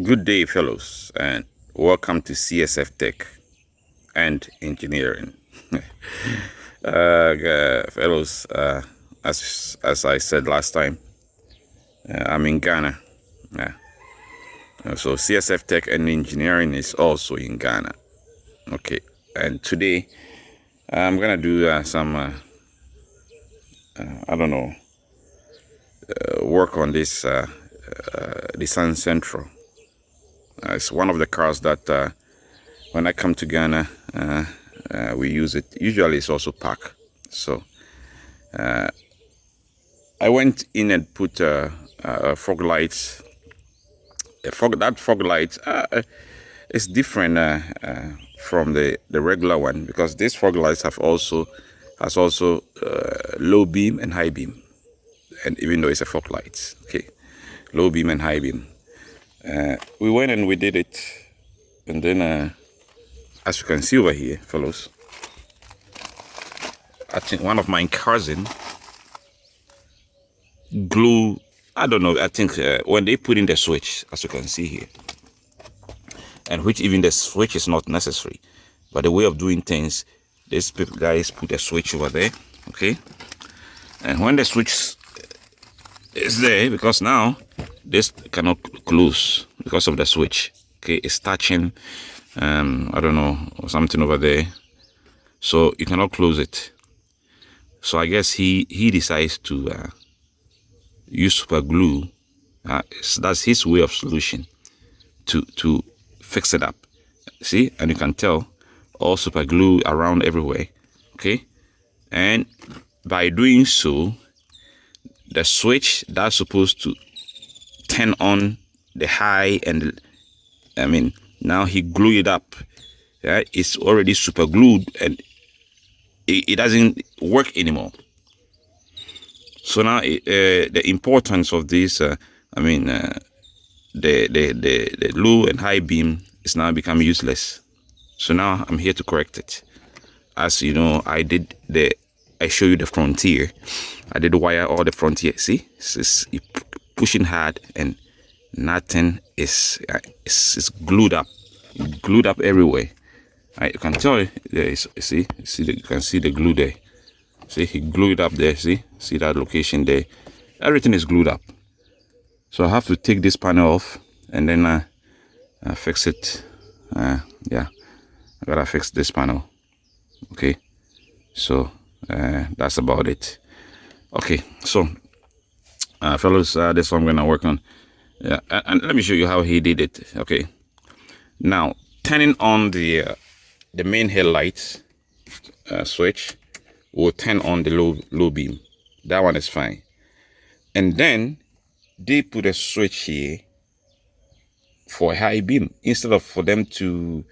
Good day, fellows, and welcome to CSF Tech and Engineering. Fellows, as I said last time, I'm in Ghana. Yeah. So CSF Tech and Engineering is also in Ghana. Okay, and today I'm gonna do some, I don't know, work on this Nissan Sentra. It's one of the cars that when I come to Ghana, we use it. Usually it's also parked. So I went in and put fog lights. That fog light is different from the regular one, because these fog lights has also low beam and high beam, and even though it's a fog light, okay, low beam and high beam. We went and we did it, and then as you can see over here, fellows, I think one of my cousin glue, I don't know, I think when they put in the switch, as you can see here, and which even the switch is not necessary, but the way of doing things, these people guys put a switch over there, okay, and when the switch is there, because now this cannot close because of the switch, okay, it's touching I don't know, something over there, so you cannot close it. So I guess he decides to use super glue. That's his way of solution to fix it up. See, and you can tell all super glue around everywhere, okay, and by doing so, the switch that's supposed to turn on the high and now he glued it up. Yeah, it's already super glued and it doesn't work anymore. So now the importance of this, the low and high beam is now become useless. So now I'm here to correct it. As you know, I show you the frontier. I did wire all the frontier. See, it's pushing hard and nothing is glued up everywhere. You can tell there is, you can see the glue there. See, he glued it up there. See that location there. Everything is glued up. So I have to take this panel off and then fix it. Yeah, I gotta fix this panel. Okay, so that's about it. Okay, so fellows, this one I'm gonna work on. Yeah, and let me show you how he did it. Okay, now turning on the main headlight switch will turn on the low beam. That one is fine. And then they put a switch here for a high beam, instead of for them to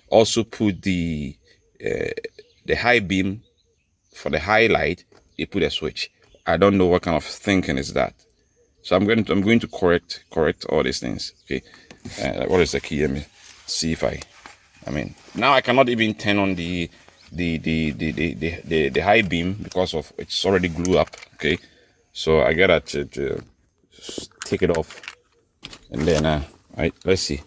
also put the high beam for the highlight. They put a switch. I don't know what kind of thinking is that. So I'm going to correct all these things. Okay, what is the key? Let me see if now I cannot even turn on the high beam because of it's already glued up. Okay, so I gotta to take it off, and then let's see.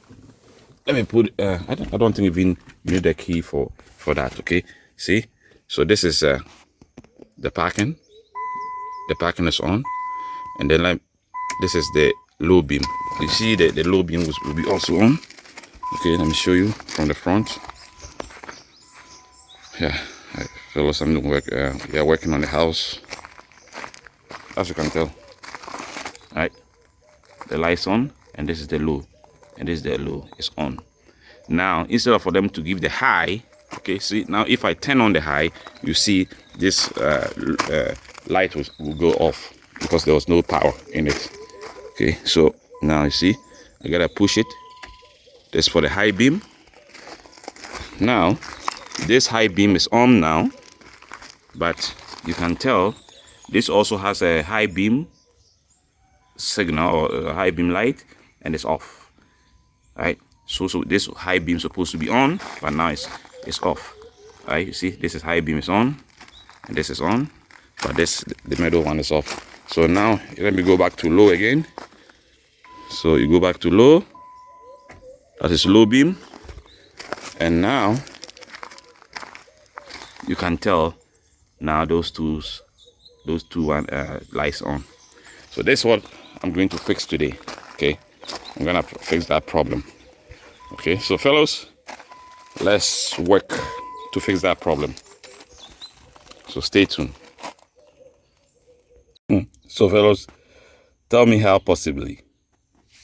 Let me put I don't think even you need a key for that. Okay, see, so this is the parking is on, and then this is the low beam. You see the low beam will be also on. Okay, let me show you from the front. Yeah, fellows, I'm doing work. We are working on the house, as you can tell. Right, the light's on, and this is the low, and this is the low. It's on. Now, instead of for them to give the high, okay, see now if I turn on the high, you see this light will go off because there was no power in it. Okay, so now you see I gotta push it. This for the high beam. Now this high beam is on now, but you can tell this also has a high beam signal or a high beam light, and it's off. Right, so this high beam is supposed to be on, but now it's off. Right, you see this is high beam is on and this is on, but the middle one is off. So now let me go back to low again. So you go back to low, That is low beam. And now you can tell now those two lights on. So this is what I'm going to fix today. Okay, I'm gonna fix that problem. Okay, so fellows, let's work to fix that problem. So stay tuned. So fellows, tell me how possibly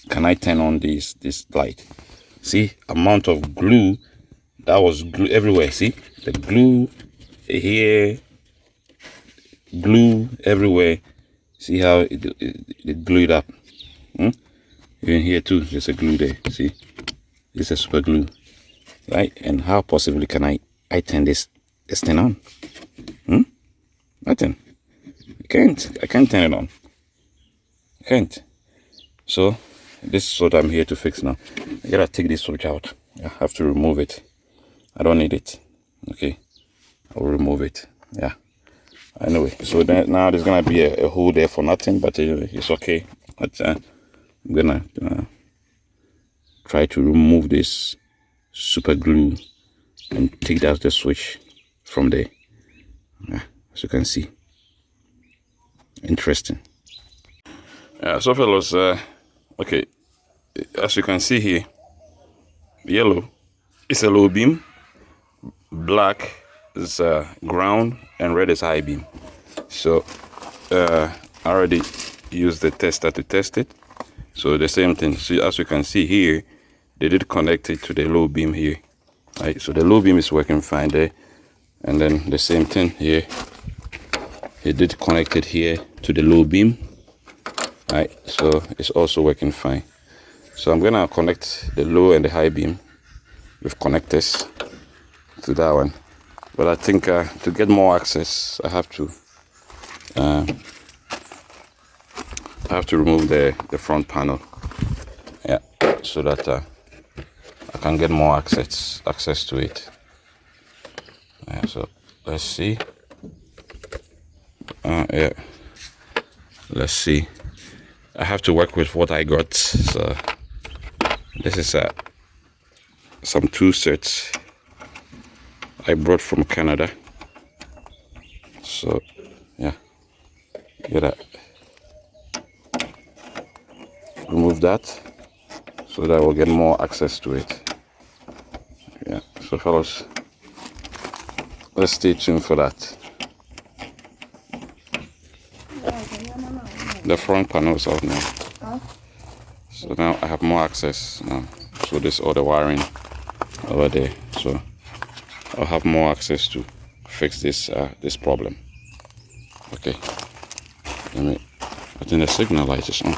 can I turn on this light? See, amount of glue, that was glue everywhere. See the glue here, glue everywhere. See how it glued up. Even here too, there's a glue there. See, this is super glue, right? And how possibly can I turn this thing on? Nothing. I can't turn it on. I can't. So this is what I'm here to fix now. I gotta take this switch out. I have to remove it. I don't need it. Okay, I'll remove it. Yeah. Anyway, so then now there's gonna be a hole there for nothing, but it's okay. But I'm gonna try to remove this super glue and take out the switch from there. Yeah, as you can see. Interesting. So fellows, okay, as you can see here, yellow is a low beam, black is ground, and red is high beam. So I already used the tester to test it. So the same thing. So as you can see here, they did connect it to the low beam here. Right, so the low beam is working fine there, and then the same thing here. He did connect it here to the low beam. Right, so it's also working fine. So I'm gonna connect the low and the high beam with connectors to that one. But I think to get more access, I have to remove the front panel. Yeah, so that I can get more access to it. Yeah, so let's see. Yeah, let's see. I have to work with what I got. So this is some tool sets I brought from Canada. So yeah, gotta remove that so that we'll get more access to it. Yeah, so fellas, let's stay tuned for that. The front panel is out now. So now I have more access now. So this other wiring over there. So I'll have more access to fix this problem. Okay. I think the signal light is on.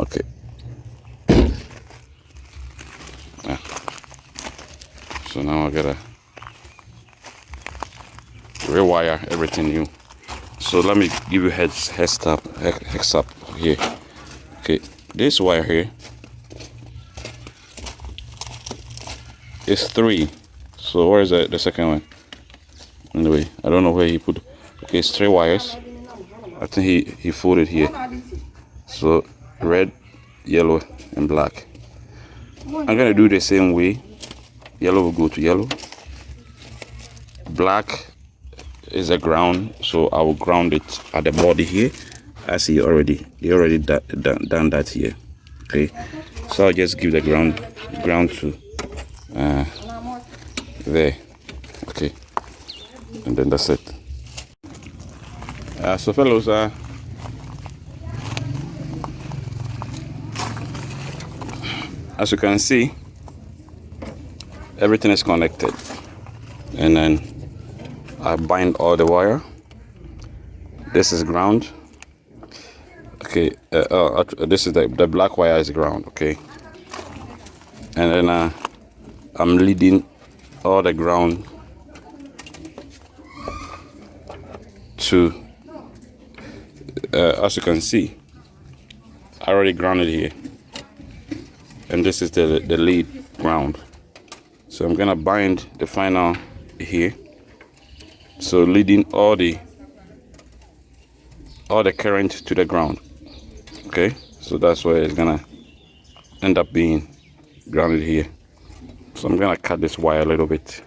Okay. Yeah. So now I gotta rewire everything new. So let me give you heads up here. Okay, this wire here is 3. So where is the second one? Anyway, I don't know where he put. Okay, it's 3 wires. I think he folded here. So red, yellow, and black. I'm gonna do the same way. Yellow will go to yellow. Black is a ground, so I will ground it at the body here. I see they already done that here. Okay, so I'll just give the ground to there. Okay, and then that's it. So fellows, as you can see, everything is connected, and then I bind all the wire. This is ground. Okay, this is the black wire is ground. Okay, and then I'm leading all the ground to as you can see, I already grounded here, and this is the lead ground. So I'm gonna bind the final here, so leading all the current to the ground. Okay, so that's where it's gonna end up being grounded here. So I'm gonna cut this wire a little bit.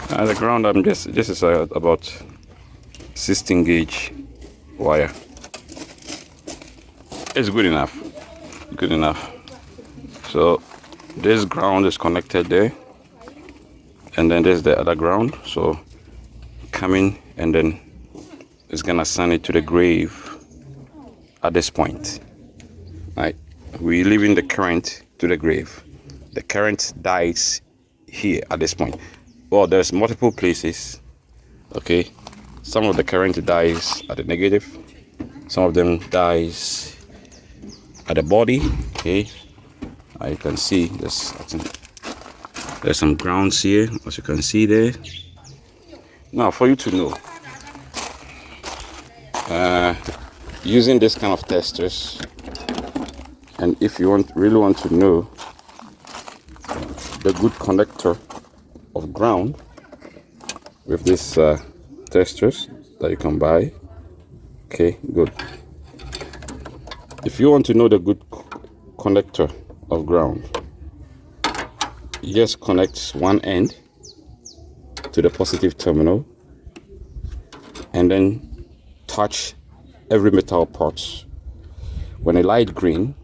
The ground, this is about 16 gauge wire. It's good enough. Good enough. So this ground is connected there, and then there's the other ground. So coming, and then it's gonna send it to the grave at this point. Right? We're leaving the current to the grave. The current dies here at this point. Well, there's multiple places. Okay, some of the current dies at the negative, some of them dies at the body. Okay, you can see there's some grounds here, as you can see there. Now, for you to know, using this kind of testers, and if you really want to know the good conductor of ground with this testers that you can buy. Okay, good. If you want to know the good conductor of ground, you just connect one end to the positive terminal and then touch every metal part. When a light green,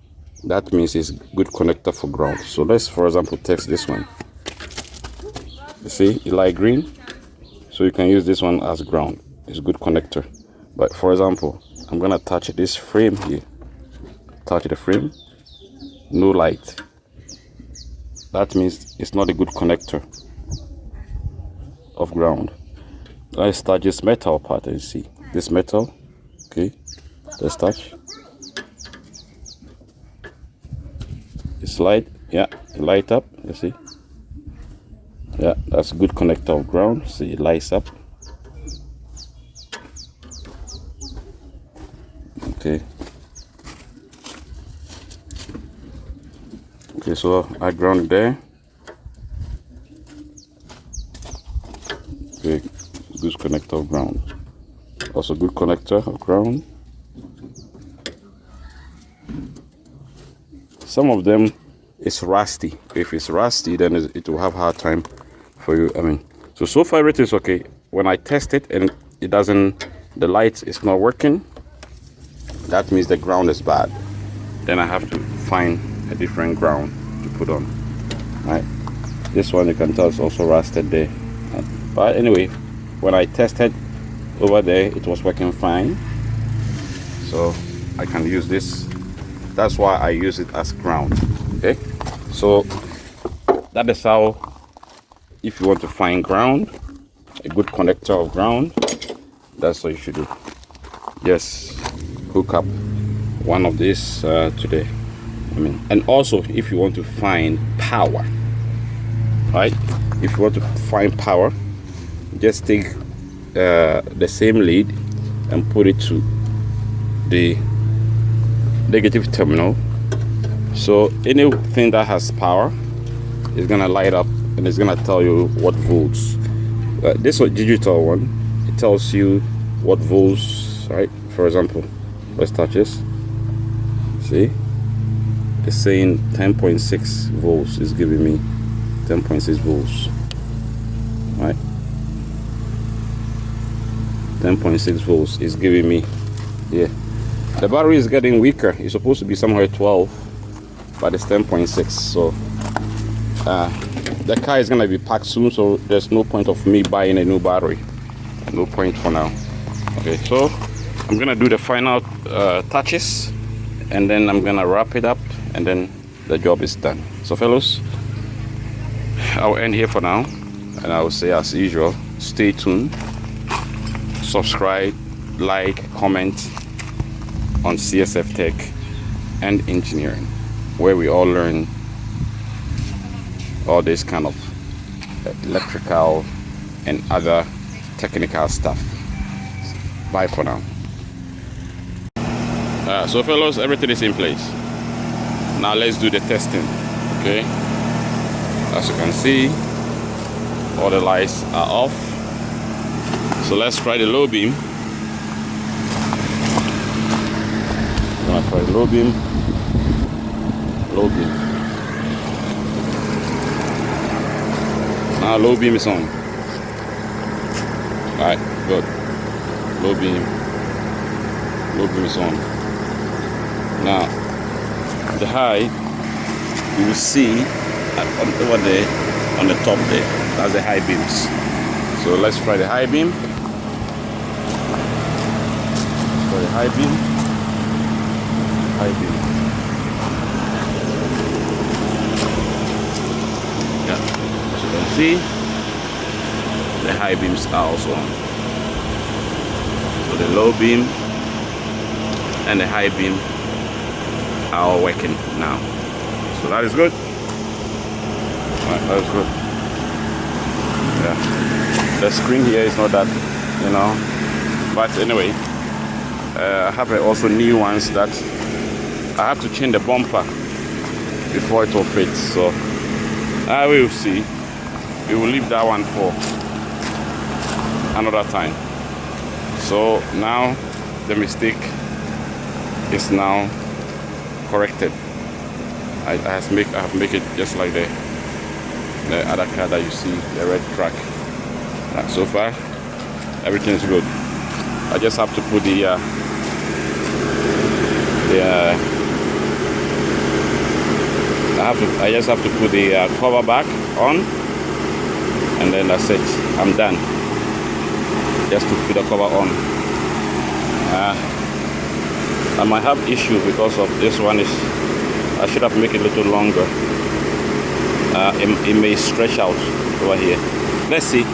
that means it's good connector for ground. So let's, for example, test this one. You see, a light green, so you can use this one as ground. It's a good connector. But for example, I'm gonna touch this frame here. Touch the frame, no light. That means it's not a good connector of ground. Let's touch this metal part and see. This metal, okay, let's touch. It's light, yeah, light up, you see. Yeah, that's a good connector of ground. See, it lights up. Okay. Okay, so I ground it there. Okay, good connector of ground. Also good connector of ground. Some of them is rusty. If it's rusty, then it will have a hard time for you. I mean, so far everything is okay. When I test it and it doesn't, the light is not working, that means the ground is bad. Then I have to find a different ground to put on. Right? This one you can tell is also rusted there. But anyway, when I tested over there, it was working fine. So I can use this. That's why I use it as ground. Okay, so that is how, if you want to find ground, a good connector of ground, that's what you should do. Just hook up one of these today. And also if you want to find power, right? If you want to find power, just take the same lead and put it to the negative terminal. So anything that has power is gonna light up and it's gonna tell you what volts. This one, digital one, it tells you what volts, right? For example, let's touch this. See, it's saying 10.6 volts is giving me 10.6 volts, right? 10.6 volts is giving me, yeah. The battery is getting weaker. It's supposed to be somewhere 12, but it's 10.6. So the car is gonna be packed soon, so there's no point of me buying a new battery. No point for now. Okay, so I'm gonna do the final touches, and then I'm gonna wrap it up, and then the job is done. So fellows, I'll end here for now, and I will say, as usual, stay tuned, subscribe, like, comment on CSF Tech and Engineering, where we all learn all this kind of electrical and other technical stuff. Bye for now. So fellows, everything is in place. Now let's do the testing. Okay, as you can see, all the lights are off. So let's try the low beam. I'm gonna try the low beam. Low beam. Now low beam is on. Alright, good. Low beam. Low beam is on. Now the high, you will see over there on the top there. That's the high beams. So let's try the high beam. For the high beam. High beam. Yeah. As you can see, the high beams are also on. So the low beam and the high beam are all working now. So that is good. Alright, that is good. Yeah. The screen here is not that, you know. But anyway, I have also new ones that I have to change the bumper before it will fit. So I will see. We will leave that one for another time. So now the mistake is now corrected. I have make it just like the other car that you see, the red track. So far everything is good. I just have to put I just have to put the cover back on, and then that's it. I'm done. Just to put the cover on. I might have issue because of this one is, I should have made it a little longer. It may stretch out over here. Let's see.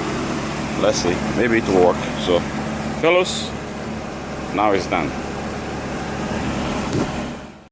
Maybe it will work. So fellows, now it's done.